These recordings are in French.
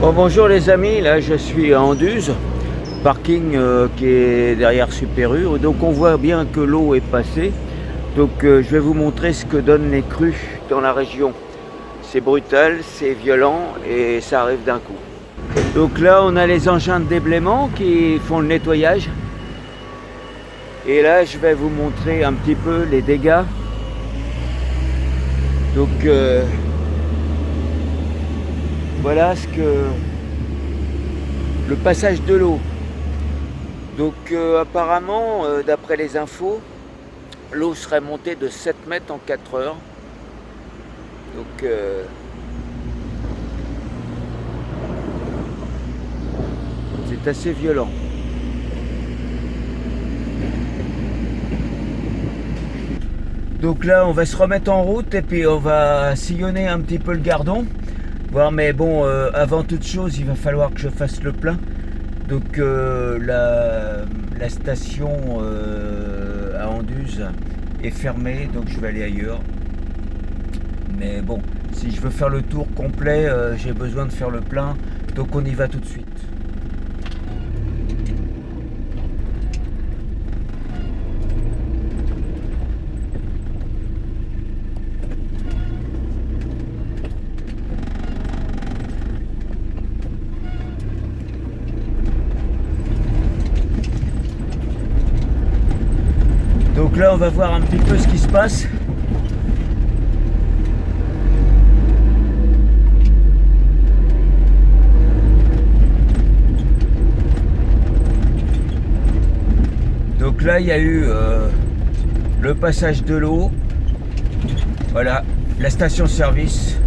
Bon, bonjour les amis, là je suis à Anduze, parking qui est derrière Super U. Donc on voit bien que l'eau est passée. Donc je vais vous montrer ce que donnent les crues dans la région. C'est brutal, c'est violent et ça arrive d'un coup. Donc là on a les engins de déblaiement qui font le nettoyage. Et là je vais vous montrer un petit peu les dégâts. Donc voilà ce que le passage de l'eau. Donc apparemment, d'après les infos, l'eau serait montée de 7 mètres en 4 heures. Donc c'est assez violent. Donc là on va se remettre en route et puis on va sillonner un petit peu le Gardon. Voir, mais bon, avant toute chose il va falloir que je fasse le plein. Donc la station à Anduze est fermée, donc je vais aller ailleurs. Mais bon, si je veux faire le tour complet, j'ai besoin de faire le plein, donc on y va tout de suite. Donc là on va voir un petit peu ce qui se passe. Donc là il y a eu le passage de l'eau. Voilà, la station-service.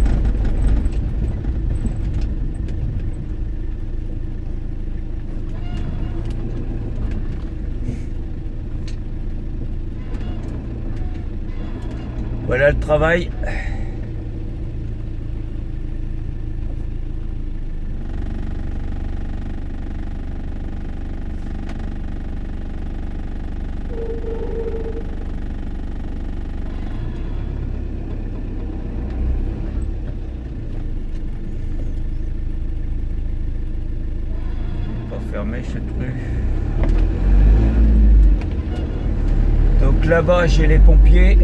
Voilà le travail. Fermer cette rue. Donc là-bas j'ai les pompiers.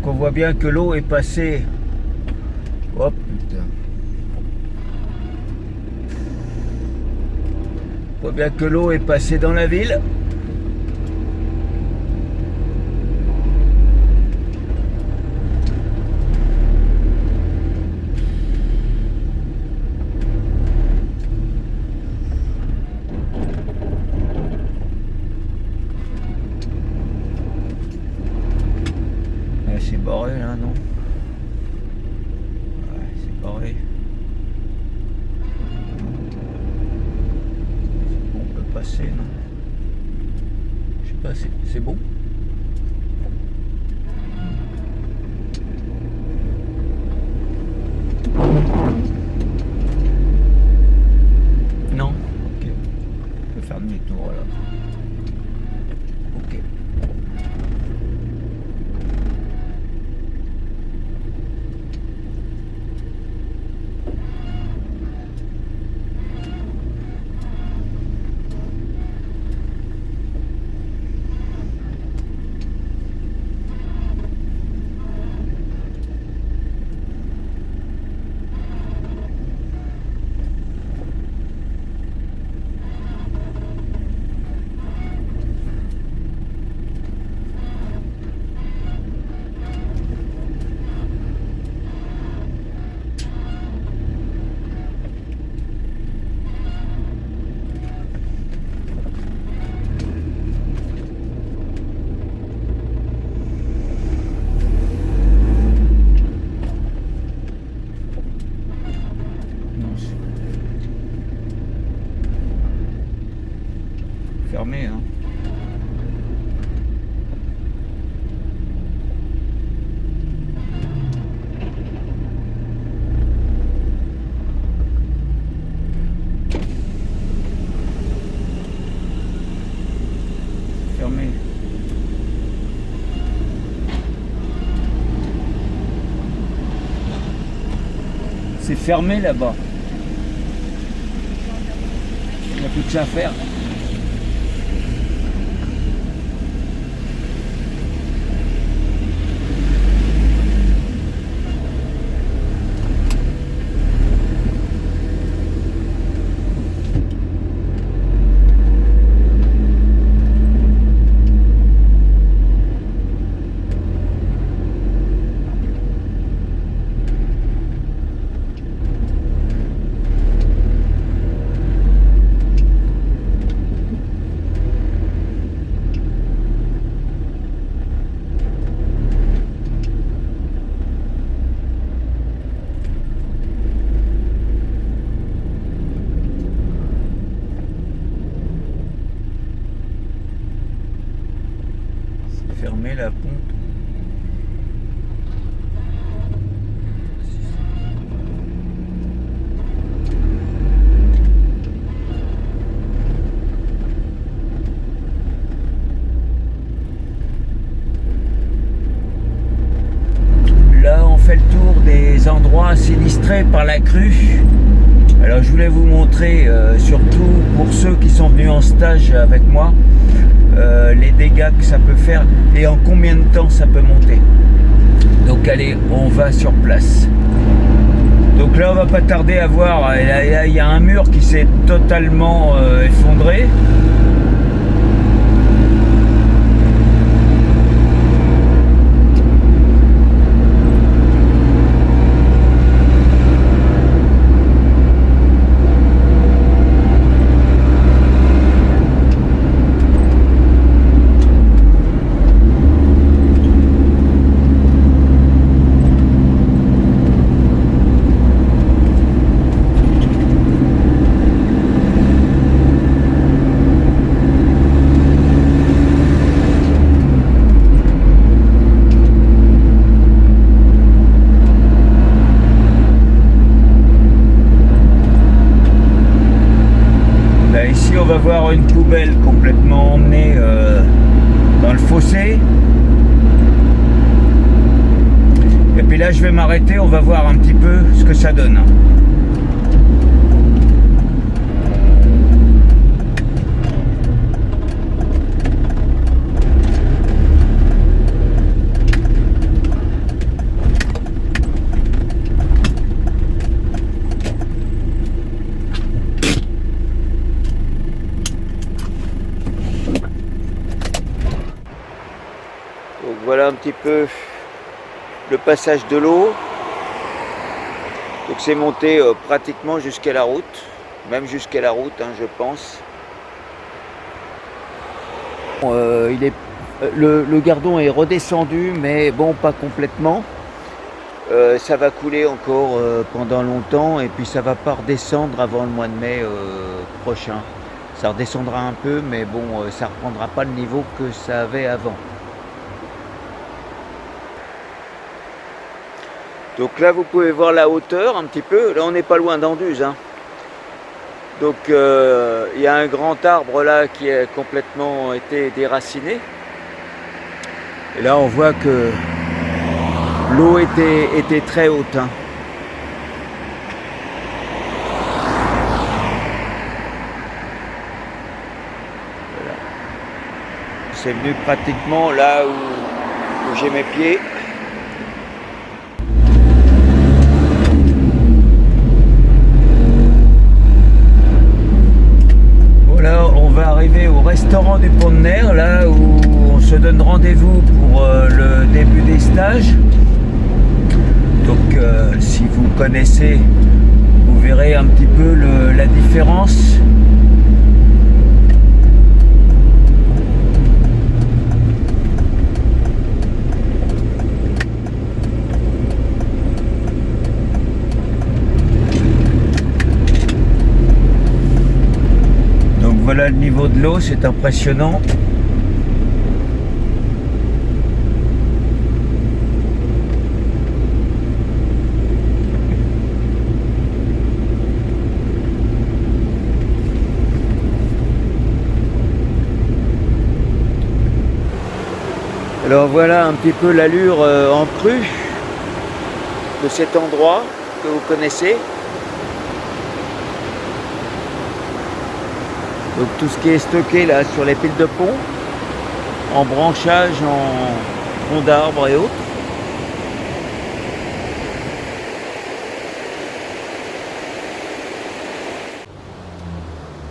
On voit bien que l'eau est passée. Oh putain. On voit bien que l'eau est passée dans la ville. C'est barré là, non? Ouais, c'est barré. C'est bon, on peut passer, non? Je sais pas, c'est bon? Non? Ok. On peut faire demi-tour là. Ok. fermé, hein. Fermé. C'est fermé là-bas. Il n'y a plus que ça à faire. Fermer la pompe. Là, on fait le tour des endroits sinistrés par la crue. Alors, je voulais vous montrer, surtout pour ceux qui sont venus en stage avec moi, les dégâts que ça peut faire et en combien de temps ça peut monter. Donc allez, on va sur place. Donc là on va pas tarder à voir, il y a un mur qui s'est totalement effondré. On va voir une poubelle complètement emmenée dans le fossé. Et puis là je vais m'arrêter, on va voir un petit peu ce que ça donne. Donc voilà un petit peu le passage de l'eau. Donc c'est monté pratiquement jusqu'à la route, même jusqu'à la route, hein, je pense. Le gardon est redescendu, mais bon, pas complètement. Ça va couler encore pendant longtemps et puis ça va pas redescendre avant le mois de mai prochain. Ça redescendra un peu, mais bon, ça reprendra pas le niveau que ça avait avant. Donc là vous pouvez voir la hauteur un petit peu, là on n'est pas loin d'Anduze, hein. Donc il y a un grand arbre là qui a complètement été déraciné. Et là on voit que l'eau était très haute, hein. Voilà. C'est venu pratiquement là où j'ai mes pieds. Voilà, on va arriver au restaurant du Pont de Ner, là où on se donne rendez-vous pour le début des stages. Donc si vous connaissez, vous verrez un petit peu la différence. Voilà le niveau de l'eau, c'est impressionnant. Alors voilà un petit peu l'allure en crue de cet endroit que vous connaissez. Donc tout ce qui est stocké là sur les piles de pont, en branchage, en troncs d'arbres et autres.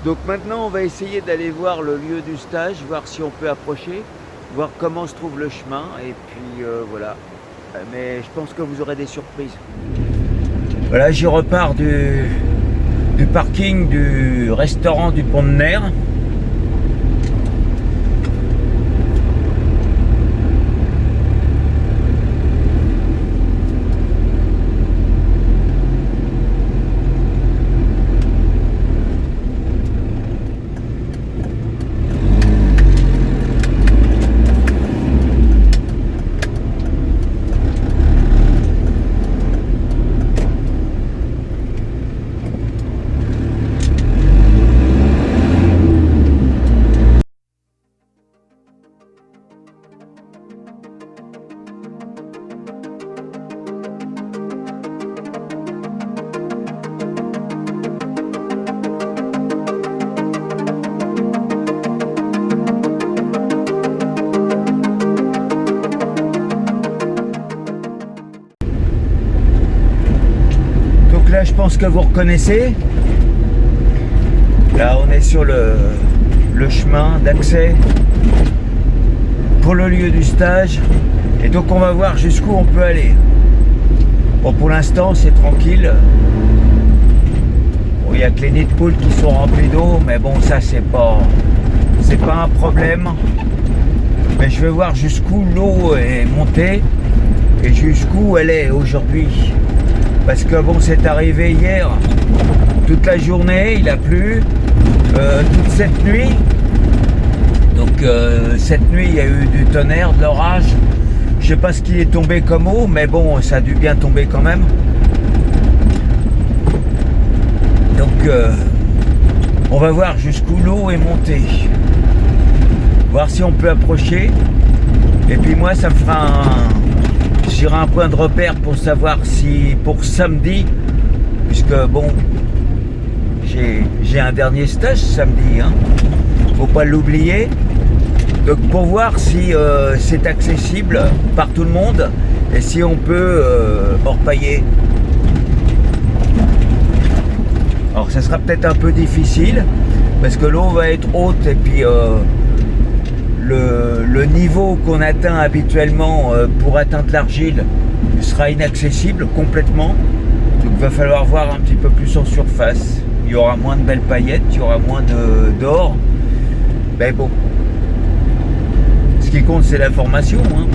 Donc maintenant on va essayer d'aller voir le lieu du stage, voir si on peut approcher, voir comment se trouve le chemin et puis voilà. Mais je pense que vous aurez des surprises. Voilà, j'y repars du parking du restaurant du Pont de Ner. Là, je pense que vous reconnaissez. Là, on est sur le chemin d'accès pour le lieu du stage. Et donc, on va voir jusqu'où on peut aller. Bon, pour l'instant, c'est tranquille. Bon, il n'y a que les nids de poules qui sont remplis d'eau, mais bon, ça, c'est pas un problème. Mais je vais voir jusqu'où l'eau est montée et jusqu'où elle est aujourd'hui. Parce que bon, c'est arrivé hier, toute la journée, il a plu, toute cette nuit. Donc cette nuit, il y a eu du tonnerre, de l'orage. Je sais pas ce qui est tombé comme eau, mais bon, ça a dû bien tomber quand même. Donc on va voir jusqu'où l'eau est montée. Voir si on peut approcher. Et puis moi, ça me fera j'irai un point de repère pour savoir si pour samedi, puisque bon, j'ai un dernier stage samedi, hein, faut pas l'oublier. Donc pour voir si c'est accessible par tout le monde et si on peut orpailler. Alors ça sera peut-être un peu difficile parce que l'eau va être haute et puis le niveau qu'on atteint habituellement pour atteindre l'argile sera inaccessible complètement. Donc il va falloir voir un petit peu plus en surface. Il y aura moins de belles paillettes, il y aura moins d'or. Mais bon, ce qui compte c'est l'information, hein.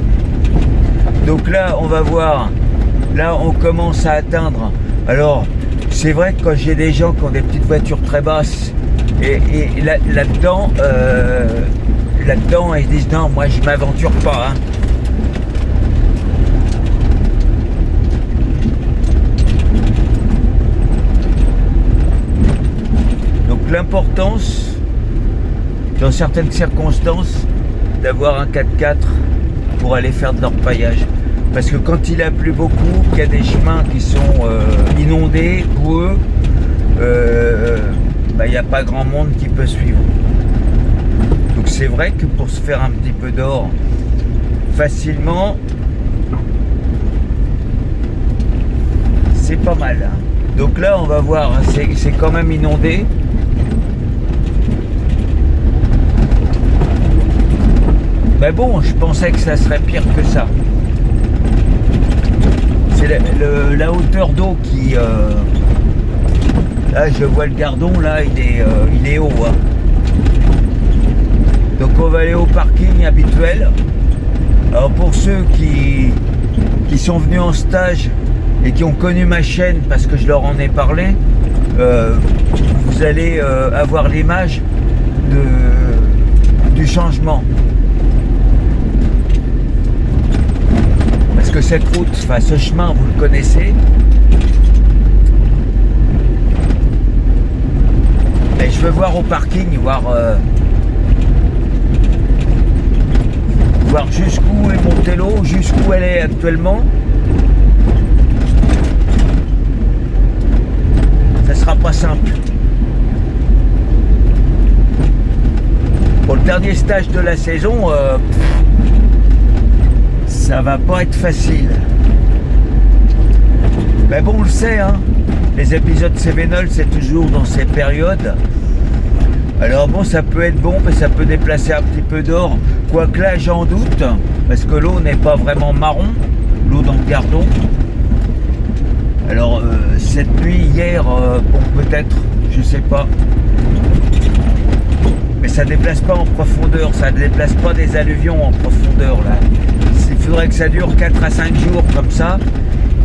Donc là on va voir, là on commence à atteindre. Alors c'est vrai que quand j'ai des gens qui ont des petites voitures très basses et là-dedans ils disent non, moi je m'aventure pas, hein. Donc l'importance dans certaines circonstances d'avoir un 4x4 pour aller faire de l'orpaillage, parce que quand il a plu beaucoup, qu'il y a des chemins qui sont inondés, boueux, il n'y a pas grand monde qui peut suivre. Donc c'est vrai que pour se faire un petit peu d'or facilement, c'est pas mal, hein. Donc là on va voir, hein, c'est quand même inondé. Mais bon, je pensais que ça serait pire que ça. C'est la hauteur d'eau qui... Là je vois le gardon, là il est haut, hein. Donc on va aller au parking habituel. Alors pour ceux qui sont venus en stage et qui ont connu ma chaîne parce que je leur en ai parlé, vous allez avoir l'image du changement. Parce que cette route, enfin ce chemin, vous le connaissez. Et je veux voir au parking, voir jusqu'où est montée l'eau, jusqu'où elle est actuellement. Ça sera pas simple. Pour le dernier stage de la saison, ça va pas être facile. Mais bon, on le sait, hein, les épisodes Cévenol, c'est toujours dans ces périodes. Alors bon, ça peut être bon, mais ça peut déplacer un petit peu d'or. Quoique là, j'en doute, parce que l'eau n'est pas vraiment marron, l'eau dans le Gardon. Alors, cette nuit, hier, bon, peut-être, je sais pas. Mais ça déplace pas en profondeur, ça ne déplace pas des alluvions en profondeur, là. Il faudrait que ça dure 4 à 5 jours comme ça.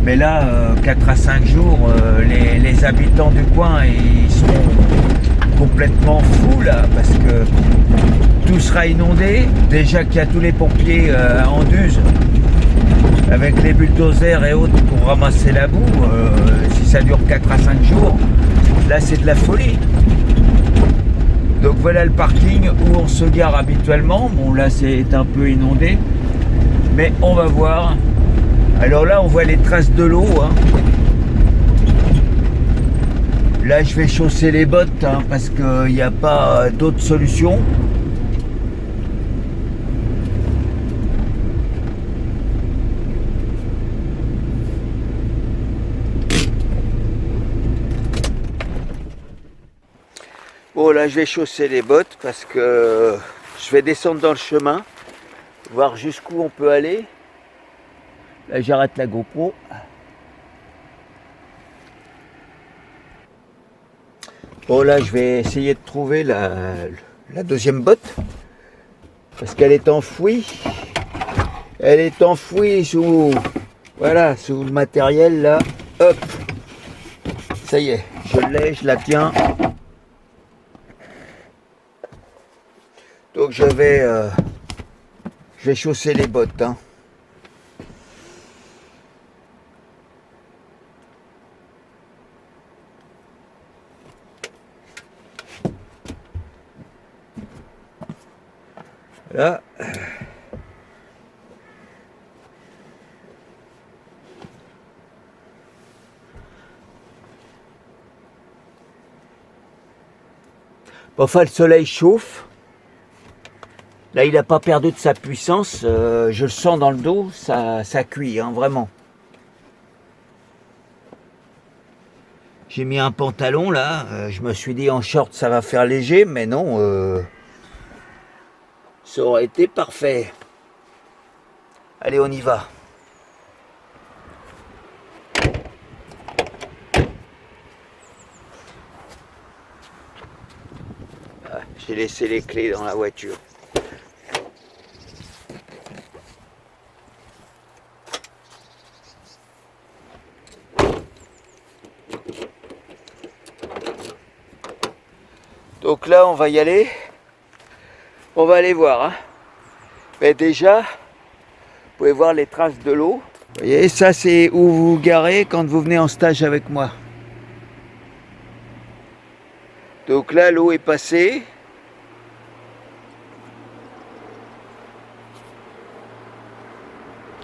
Mais là, 4 à 5 jours, les habitants du coin, ils sont complètement fous là, parce que tout sera inondé. Déjà qu'il y a tous les pompiers en Duse, avec les bulldozers et autres pour ramasser la boue. Si ça dure 4 à 5 jours, là c'est de la folie. Donc voilà le parking où on se gare habituellement. Bon là c'est un peu inondé, mais on va voir. Alors là on voit les traces de l'eau, hein. Là je vais chausser les bottes, hein, parce qu'il n'y a pas d'autre solution. Bon là je vais chausser les bottes parce que je vais descendre dans le chemin, voir jusqu'où on peut aller. Là j'arrête la GoPro. Bon là je vais essayer de trouver la deuxième botte, parce qu'elle est enfouie. Elle est enfouie sous, voilà, sous le matériel là. Hop, ça y est, je l'ai, je la tiens. Donc je vais chausser les bottes, hein. Là. Bon, enfin, le soleil chauffe. Là, il n'a pas perdu de sa puissance. Je le sens dans le dos, ça cuit, hein, vraiment. J'ai mis un pantalon là. Je me suis dit en short ça va faire léger, mais non. Ça aurait été parfait. Allez, on y va. Ah, j'ai laissé les clés dans la voiture. Donc là, on va y aller. On va aller voir, hein. Mais déjà, vous pouvez voir les traces de l'eau. Vous voyez, ça c'est où vous vous garez quand vous venez en stage avec moi. Donc là, l'eau est passée.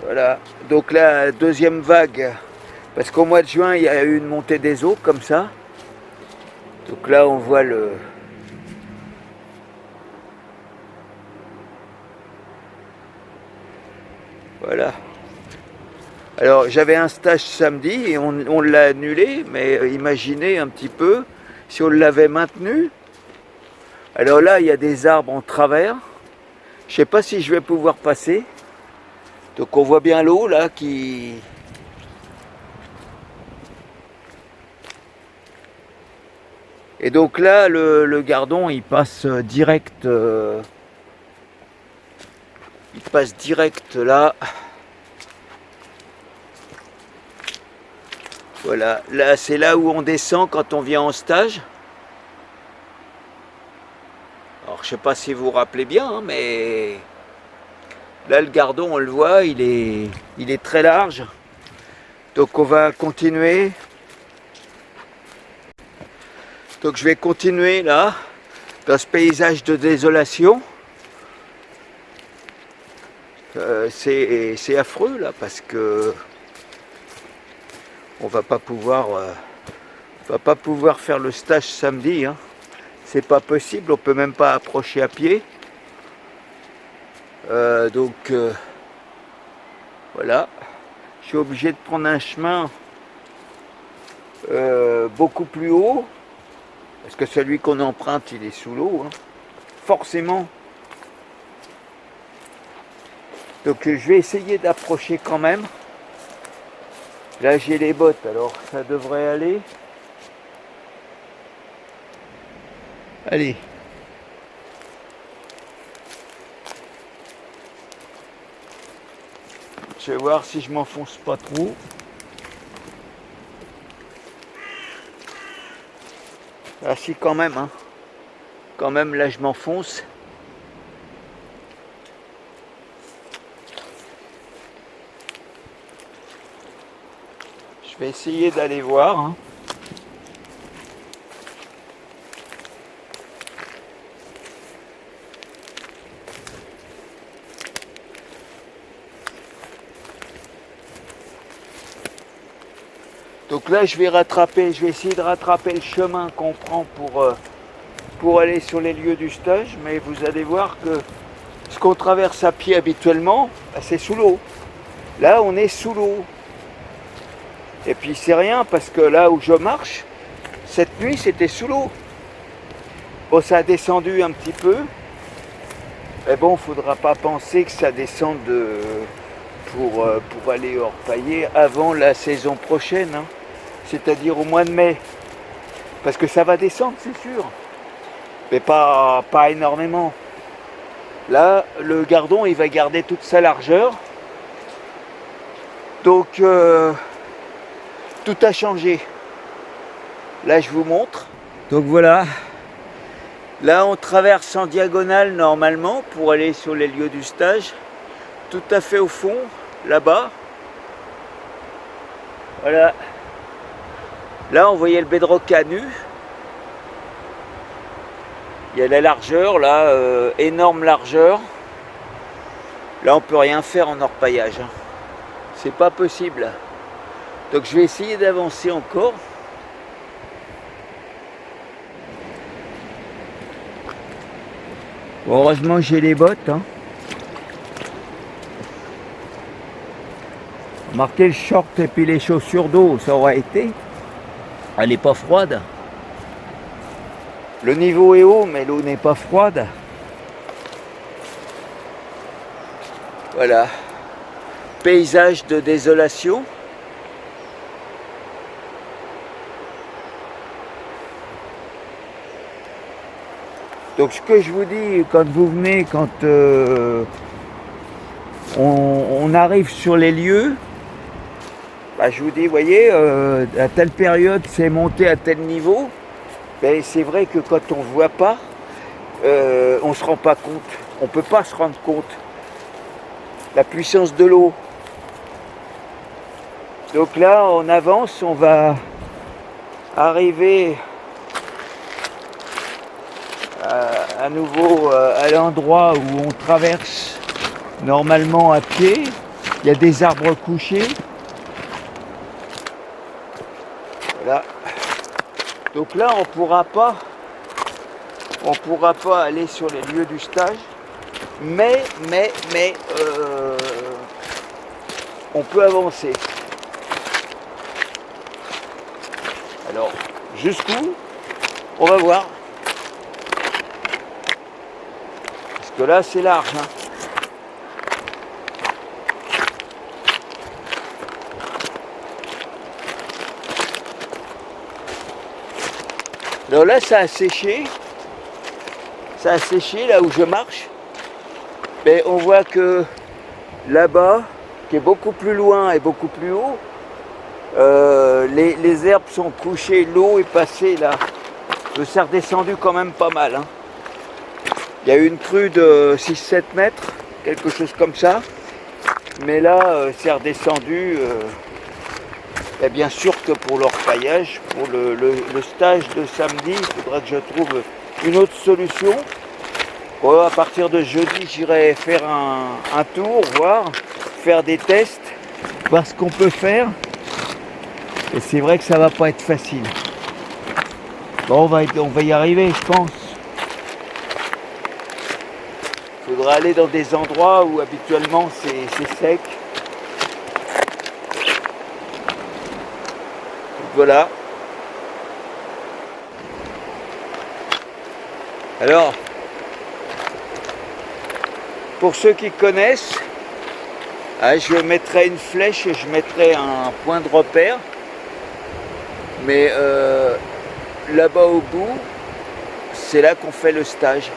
Voilà. Donc là, deuxième vague. Parce qu'au mois de juin, il y a eu une montée des eaux comme ça. Donc là, on voit le... Voilà. Alors j'avais un stage samedi et on l'a annulé, mais imaginez un petit peu si on l'avait maintenu. Alors là il y a des arbres en travers. Je ne sais pas si je vais pouvoir passer. Donc on voit bien l'eau là qui... Et donc là le Gardon il passe direct... Il passe direct là. Voilà, là c'est là où on descend quand on vient en stage. Alors Alors je sais pas si vous vous rappelez bien, hein, mais là le gardon on le voit, il est très large. Donc on va continuer. Donc je vais continuer là, dans ce paysage de désolation. C'est affreux là parce que on va pas pouvoir faire le stage samedi, hein. C'est pas possible, on peut même pas approcher à pied. Donc voilà, je suis obligé de prendre un chemin beaucoup plus haut parce que celui qu'on emprunte il est sous l'eau, hein, forcément. Donc je vais essayer d'approcher quand même. Là j'ai les bottes, alors ça devrait aller. Allez. Je vais voir si je m'enfonce pas trop. Ah si, quand même, hein. Quand même là je m'enfonce. Je vais essayer d'aller voir, hein. Donc là je vais essayer de rattraper le chemin qu'on prend pour aller sur les lieux du stage, mais vous allez voir que ce qu'on traverse à pied habituellement, c'est sous l'eau. Là on est sous l'eau. Et puis c'est rien parce que là où je marche, cette nuit c'était sous l'eau. Bon, ça a descendu un petit peu. Mais bon, il ne faudra pas penser que ça descende pour aller orpailler avant la saison prochaine, hein. C'est-à-dire au mois de mai. Parce que ça va descendre, c'est sûr. Mais pas énormément. Là, le gardon, il va garder toute sa largeur. Donc, tout a changé. Là, je vous montre. Donc voilà. Là, on traverse en diagonale normalement pour aller sur les lieux du stage. Tout à fait au fond, là-bas. Voilà. Là, on voyait le bedrock à nu. Il y a la largeur, là, énorme largeur. Là, on peut rien faire en orpaillage, hein. C'est pas possible. Donc, je vais essayer d'avancer encore. Bon, heureusement, j'ai les bottes, hein. Remarquez le short et puis les chaussures d'eau, ça aurait été. Elle n'est pas froide. Le niveau est haut, mais l'eau n'est pas froide. Voilà. Paysage de désolation. Donc ce que je vous dis, quand vous venez, quand on arrive sur les lieux, bah, je vous dis, vous voyez, à telle période, c'est monté à tel niveau. Ben, c'est vrai que quand on ne voit pas, on ne se rend pas compte. On ne peut pas se rendre compte. La puissance de l'eau. Donc là, on avance, on va arriver à nouveau à l'endroit où on traverse normalement à pied. Il y a des arbres couchés. Voilà. Donc là, on pourra pas aller sur les lieux du stage, mais on peut avancer. Alors, jusqu'où? On va voir. Parce que là, c'est large, hein. Alors là, ça a séché. Ça a séché là où je marche. Mais on voit que là-bas, qui est beaucoup plus loin et beaucoup plus haut, les herbes sont couchées, l'eau est passée là. Ça a redescendu quand même pas mal, hein. Il y a eu une crue de 6-7 mètres, quelque chose comme ça. Mais là, c'est redescendu. Et bien sûr que pour l'orpaillage, pour le stage de samedi, il faudra que je trouve une autre solution. Bon, à partir de jeudi, j'irai faire un tour, faire des tests, voir ce qu'on peut faire. Et c'est vrai que ça va pas être facile. Bon, on va y arriver, je pense. Il faudra aller dans des endroits où habituellement c'est sec. Voilà. Alors, pour ceux qui connaissent, je mettrai une flèche et je mettrai un point de repère. Mais là-bas au bout, c'est là qu'on fait le stage.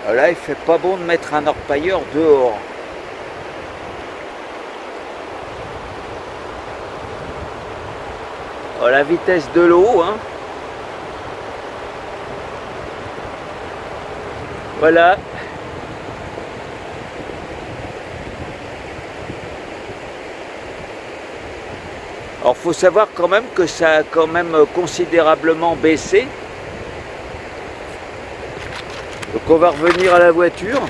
Alors là, il fait pas bon de mettre un orpailleur dehors. Alors, la vitesse de l'eau, hein. Voilà. Alors faut savoir quand même que ça a quand même considérablement baissé. Donc on va revenir à la voiture.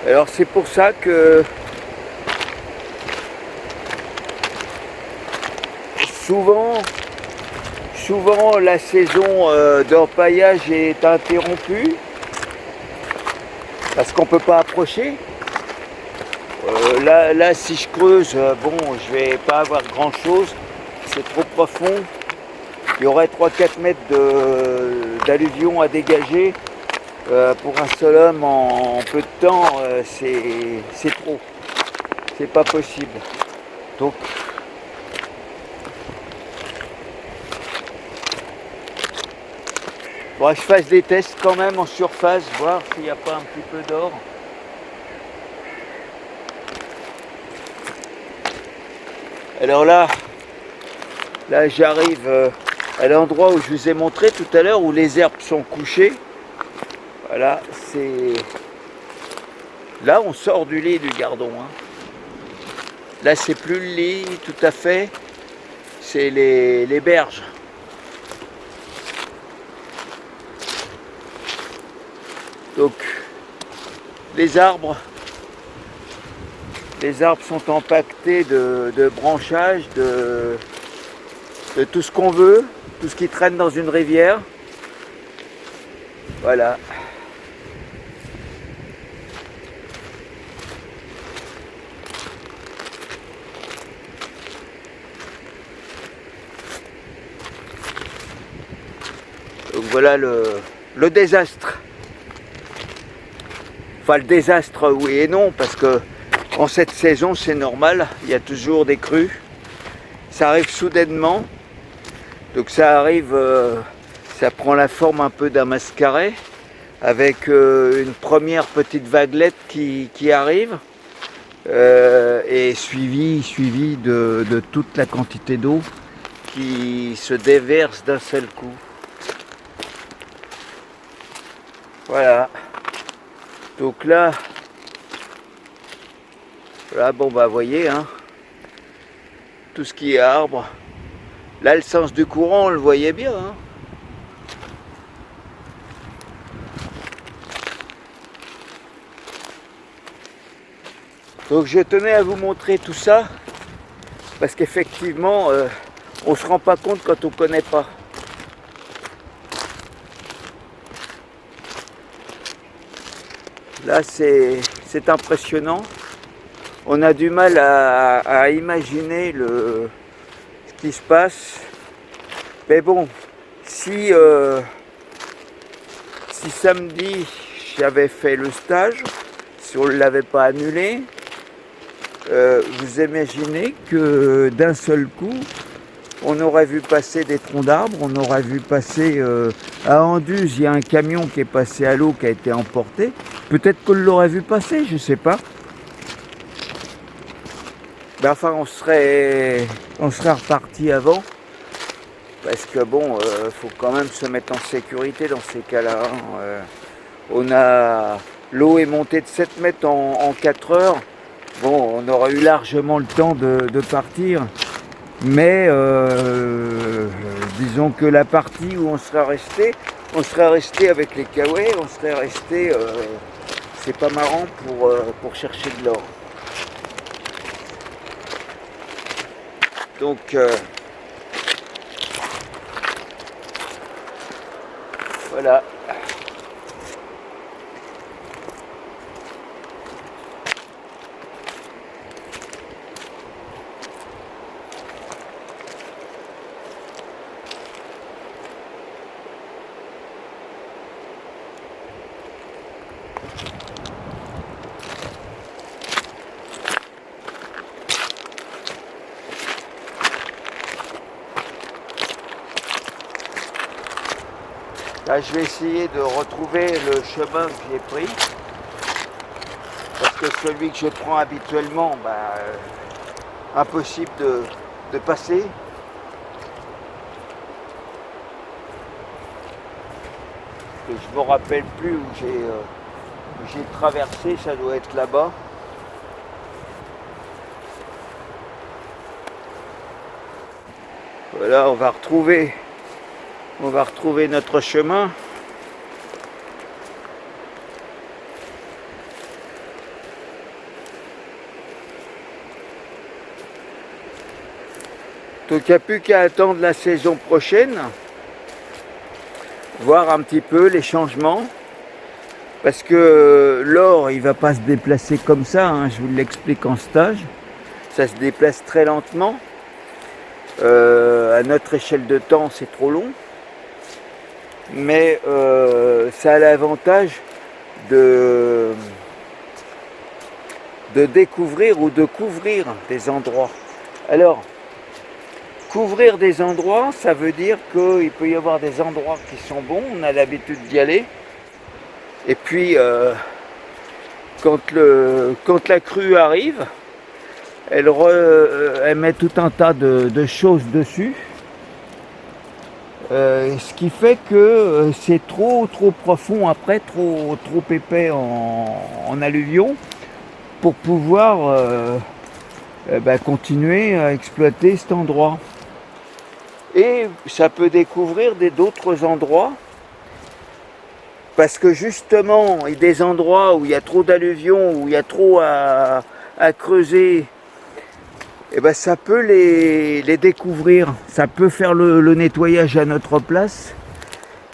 Alors c'est pour ça que souvent la saison d'orpaillage est interrompue parce qu'on ne peut pas approcher. Là, si je creuse, bon, je vais pas avoir grand chose, c'est trop profond. Il y aurait 3-4 mètres d'alluvion à dégager. Pour un seul homme en peu de temps, c'est trop. C'est pas possible. Donc, bon, je fasse des tests quand même en surface, voir s'il n'y a pas un petit peu d'or. Alors là j'arrive à l'endroit où je vous ai montré tout à l'heure, où les herbes sont couchées. Voilà, c'est... Là, on sort du lit du gardon. Hein. Là, c'est plus le lit, tout à fait. C'est les berges. Donc, les arbres sont empaquetés de branchages, de tout ce qu'on veut, tout ce qui traîne dans une rivière. Voilà. Donc voilà le désastre. Enfin le désastre oui et non, parce que en cette saison c'est normal, il y a toujours des crues. Ça arrive soudainement. Donc ça arrive, ça prend la forme un peu d'un mascaret, avec une première petite vaguelette qui arrive, et suivi de toute la quantité d'eau qui se déverse d'un seul coup. Voilà. Donc là, bon bah vous voyez, hein, tout ce qui est arbre. Là, le sens du courant, on le voyait bien. Hein. Donc je tenais à vous montrer tout ça, parce qu'effectivement, on ne se rend pas compte quand on ne connaît pas. Là, c'est impressionnant. On a du mal à imaginer ce qui se passe. Mais bon, si samedi j'avais fait le stage, si on ne l'avait pas annulé, vous imaginez que d'un seul coup, on aurait vu passer des troncs d'arbres, on aurait vu passer à Anduze, il y a un camion qui est passé à l'eau, qui a été emporté. Peut-être qu'on l'aurait vu passer, je ne sais pas. Ben enfin, on serait reparti avant. Parce que bon, faut quand même se mettre en sécurité dans ces cas-là. On a l'eau est montée de 7 mètres en 4 heures. Bon, on aura eu largement le temps de partir. Mais disons que la partie où on serait resté avec les kawaii, on serait resté, c'est pas marrant pour chercher de l'or. Donc voilà. Là, je vais essayer de retrouver le chemin que j'ai pris. Parce que celui que je prends habituellement, impossible de passer. Et je me rappelle plus où j'ai traversé, ça doit être là-bas. Voilà, on va retrouver notre chemin. Donc il n'y a plus qu'à attendre la saison prochaine, voir un petit peu les changements. Parce que l'or, il ne va pas se déplacer comme ça, hein, je vous l'explique en stage. Ça se déplace très lentement. À notre échelle de temps, c'est trop long. Mais ça a l'avantage de découvrir ou de couvrir des endroits. Alors, couvrir des endroits, ça veut dire qu'il peut y avoir des endroits qui sont bons, on a l'habitude d'y aller. Et puis, quand la crue arrive, elle met tout un tas de choses dessus. Ce qui fait que c'est trop profond après, trop épais en alluvion pour pouvoir continuer à exploiter cet endroit. Et ça peut découvrir d'autres endroits parce que justement, il y a des endroits où il y a trop d'alluvions, où il y a trop à creuser. Et ça peut les découvrir, ça peut faire le nettoyage à notre place.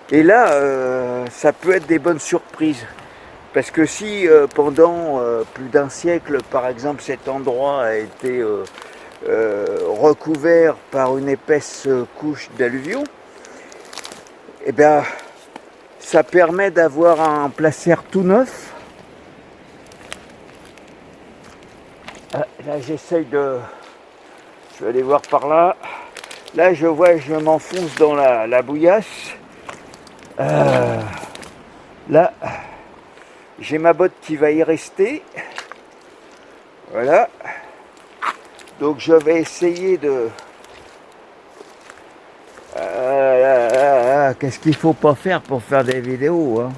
Et là, ça peut être des bonnes surprises. Parce que si pendant plus d'un siècle, par exemple, cet endroit a été recouvert par une épaisse couche d'alluvions, et ça permet d'avoir un placère tout neuf. Là, j'essaye de... Je vais aller voir par là. Là, je vois, je m'enfonce dans la bouillasse. Là, j'ai ma botte qui va y rester. Voilà. Donc, je vais essayer de... qu'est-ce qu'il ne faut pas faire pour faire des vidéos, hein.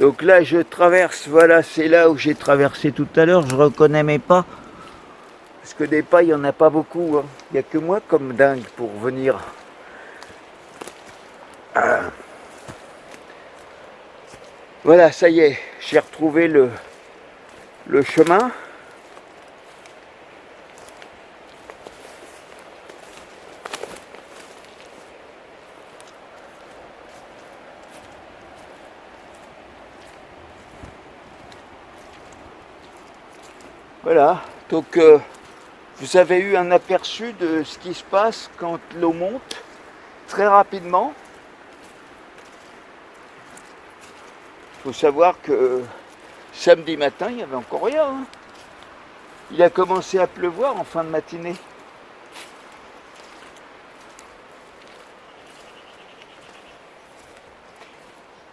Donc là, je traverse, voilà, c'est là où j'ai traversé tout à l'heure. Je reconnais mes pas. Parce que des pas, il n'y en a pas beaucoup, hein. Il n'y a que moi comme dingue pour venir. Voilà, ça y est, j'ai retrouvé le chemin. Voilà, donc vous avez eu un aperçu de ce qui se passe quand l'eau monte très rapidement. Il faut savoir que samedi matin, il n'y avait encore rien, hein. Il a commencé à pleuvoir en fin de matinée.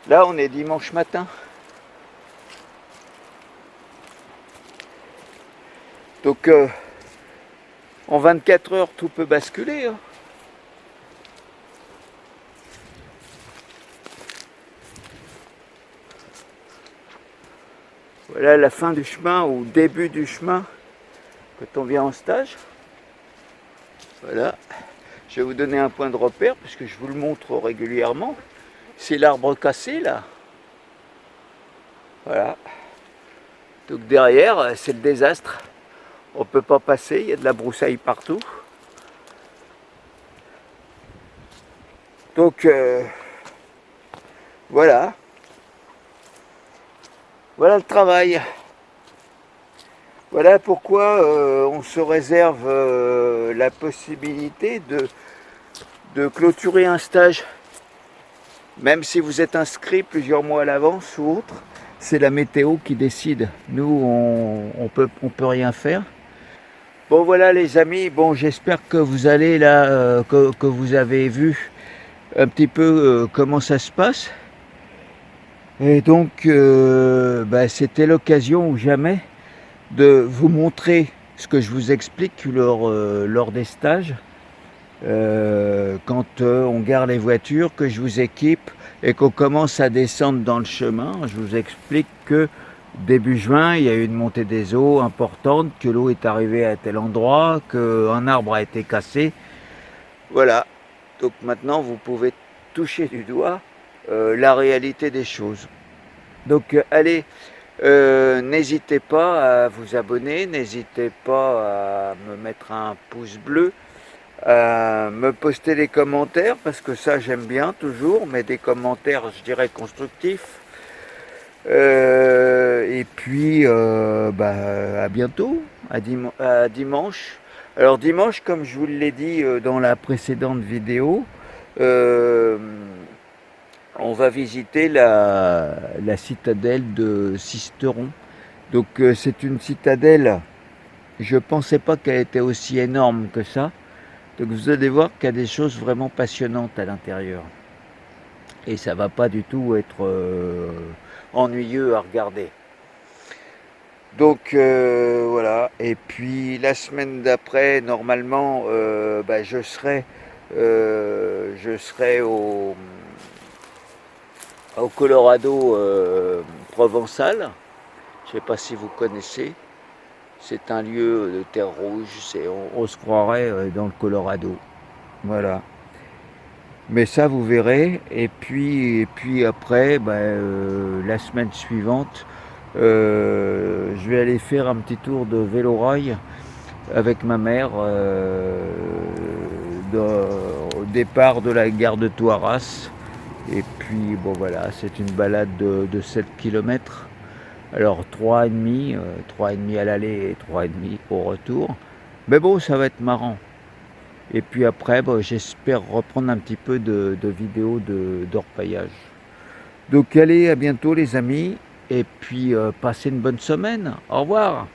Là, on est dimanche matin. Donc, en 24 heures, tout peut basculer, hein. Voilà la fin du chemin ou début du chemin quand on vient en stage. Voilà. Je vais vous donner un point de repère puisque je vous le montre régulièrement. C'est l'arbre cassé là. Voilà. Donc derrière, c'est le désastre. On ne peut pas passer, il y a de la broussaille partout. Donc voilà. Voilà le travail. Voilà pourquoi on se réserve la possibilité de clôturer un stage. Même si vous êtes inscrit plusieurs mois à l'avance ou autre, c'est la météo qui décide. Nous, on peut rien faire. Bon voilà les amis, bon j'espère que vous allez là, que vous avez vu un petit peu comment ça se passe. Et donc c'était l'occasion ou jamais de vous montrer ce que je vous explique lors des stages. Quand on gare les voitures, que je vous équipe et qu'on commence à descendre dans le chemin, je vous explique que début juin, il y a eu une montée des eaux importante, que l'eau est arrivée à tel endroit, qu'un arbre a été cassé. Voilà. Donc maintenant, vous pouvez toucher du doigt la réalité des choses. Donc allez, n'hésitez pas à vous abonner, n'hésitez pas à me mettre un pouce bleu, me poster des commentaires parce que ça j'aime bien toujours, mais des commentaires je dirais constructifs. Et puis à bientôt, à dimanche. Alors dimanche, comme je vous l'ai dit dans la précédente vidéo, on va visiter la citadelle de Sisteron. Donc c'est une citadelle, je ne pensais pas qu'elle était aussi énorme que ça. Donc vous allez voir qu'il y a des choses vraiment passionnantes à l'intérieur. Et ça ne va pas du tout être ennuyeux à regarder. Donc voilà. Et puis la semaine d'après, normalement, je serai au Colorado provençal. Je ne sais pas si vous connaissez. C'est un lieu de terre rouge. On se croirait dans le Colorado. Voilà. Mais ça, vous verrez. Et puis après, la semaine suivante, je vais aller faire un petit tour de vélo-rail avec ma mère au départ de la gare de Thouaras. Et puis, bon voilà, c'est une balade de 7 km. Alors 3,5 à l'aller et 3,5 au retour. Mais bon, ça va être marrant. Et puis après, j'espère reprendre un petit peu de vidéos d'orpaillage. Donc allez, à bientôt les amis. Et puis passez une bonne semaine. Au revoir.